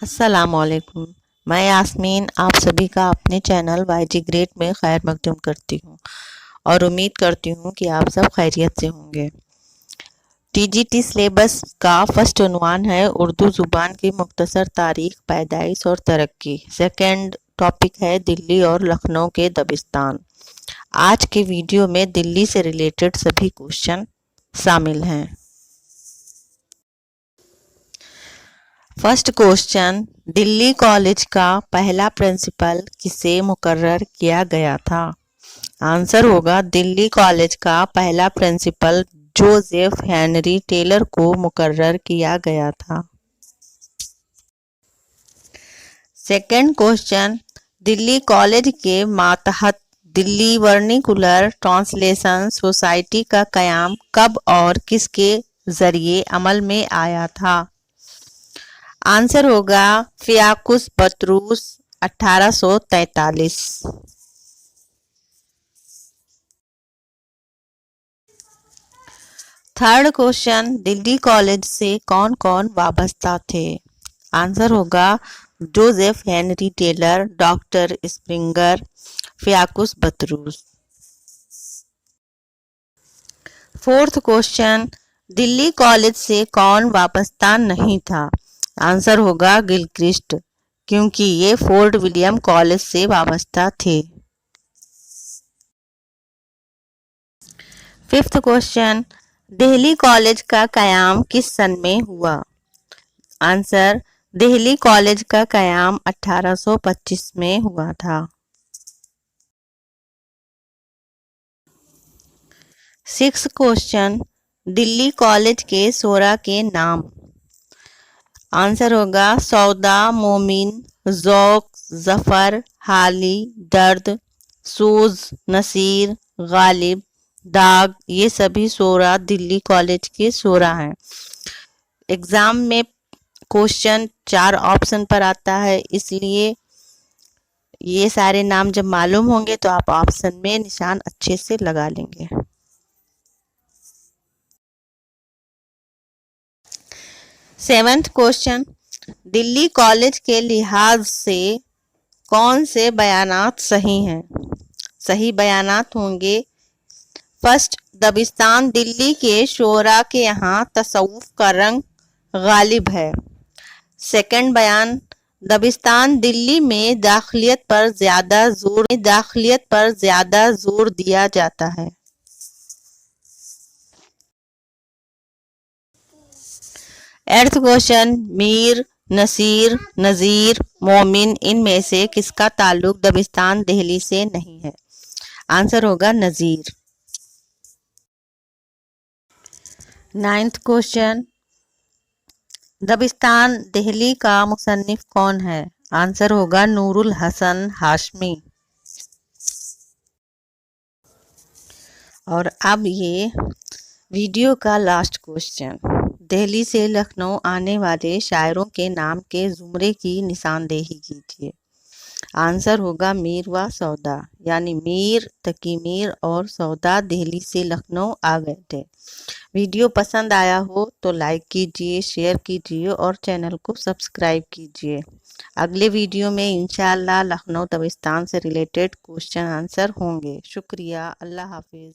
अस्सलाम वालेकुम। मैं यास्मीन आप सभी का अपने चैनल YG ग्रेट में खैर मकदूम करती हूँ और उम्मीद करती हूँ कि आप सब खैरियत से होंगे। TGT सिलेबस का फर्स्ट उन्वान है उर्दू ज़ुबान की मुख्तसर तारीख, पैदाइश और तरक्की। सेकंड टॉपिक है दिल्ली और लखनऊ के दबिस्तान। आज के वीडियो में दिल्ली से रिलेटेड सभी क्वेश्चन शामिल हैं। फर्स्ट क्वेश्चन, दिल्ली कॉलेज का पहला प्रिंसिपल किसे मुकर्रर किया गया था? आंसर होगा दिल्ली कॉलेज का पहला प्रिंसिपल जोसेफ हेनरी टेलर को मुकर्रर किया गया था। सेकंड क्वेश्चन, दिल्ली कॉलेज के मातहत दिल्ली वर्निकुलर ट्रांसलेशन सोसाइटी का कयाम कब और किसके जरिए अमल में आया था? आंसर होगा फियाकुस बतरूस 1843। थर्ड क्वेश्चन, दिल्ली कॉलेज से कौन कौन वाबस्ता थे? आंसर होगा Joseph Henry Taylor, doctor Springer, फियाकुस बतरूस। फोर्थ क्वेश्चन, दिल्ली कॉलेज से कौन वाबस्ता नहीं था? आंसर होगा गिलक्रिस्ट, क्योंकि ये फोर्ट विलियम कॉलेज से वाबस्ता थे। फिफ्थ क्वेश्चन, दिल्ली कॉलेज का कयाम किस सन में हुआ? आंसर, दिल्ली कॉलेज का कयाम 1825 में हुआ था। सिक्स्थ क्वेश्चन, दिल्ली कॉलेज के शोरा के नाम? आंसर होगा सौदा, मोमिन, ज़ौक़, ज़फ़र, हाली, दर्द, सूज, नसीर, गालिब, दाग। ये सभी शोरा दिल्ली कॉलेज के शोरा हैं। एग्ज़ाम में क्वेश्चन 4 ऑप्शन पर आता है, इसलिए ये सारे नाम जब मालूम होंगे तो आप ऑप्शन में निशान अच्छे से लगा लेंगे। सेवंथ क्वेश्चन, दिल्ली कॉलेज के लिहाज से कौन से बयानात सही हैं? सही बयानात होंगे, फर्स्ट, दबिस्तान दिल्ली के शोरा के यहाँ तसव्वुफ का रंग गालिब है। सेकंड बयान, दबिस्तान दिल्ली में दाखिलियत पर ज़्यादा जोर दिया जाता है। एर्थ क्वेश्चन, मीर, नसीर, नज़ीर, मोमिन, इनमें से किसका ताल्लुक दबिस्तान दिल्ली से नहीं है? आंसर होगा नज़ीर। नाइन्थ क्वेश्चन, दबिस्तान दिल्ली का मुसन्निफ कौन है? आंसर होगा नूरुल हसन हाशमी। और अब ये वीडियो का लास्ट क्वेश्चन, दिल्ली से लखनऊ आने वाले शायरों के नाम के जुमरे की निशानदेही कीजिए। आंसर होगा मीर व सौदा, यानी मीर, तकी मीर और सौदा दिल्ली से लखनऊ आ गए थे। वीडियो पसंद आया हो तो लाइक कीजिए, शेयर कीजिए और चैनल को सब्सक्राइब कीजिए। अगले वीडियो में इंशाअल्लाह लखनऊ दबिस्तान से रिलेटेड क्वेश्चन आंसर होंगे। शुक्रिया, अल्लाह हाफिज़।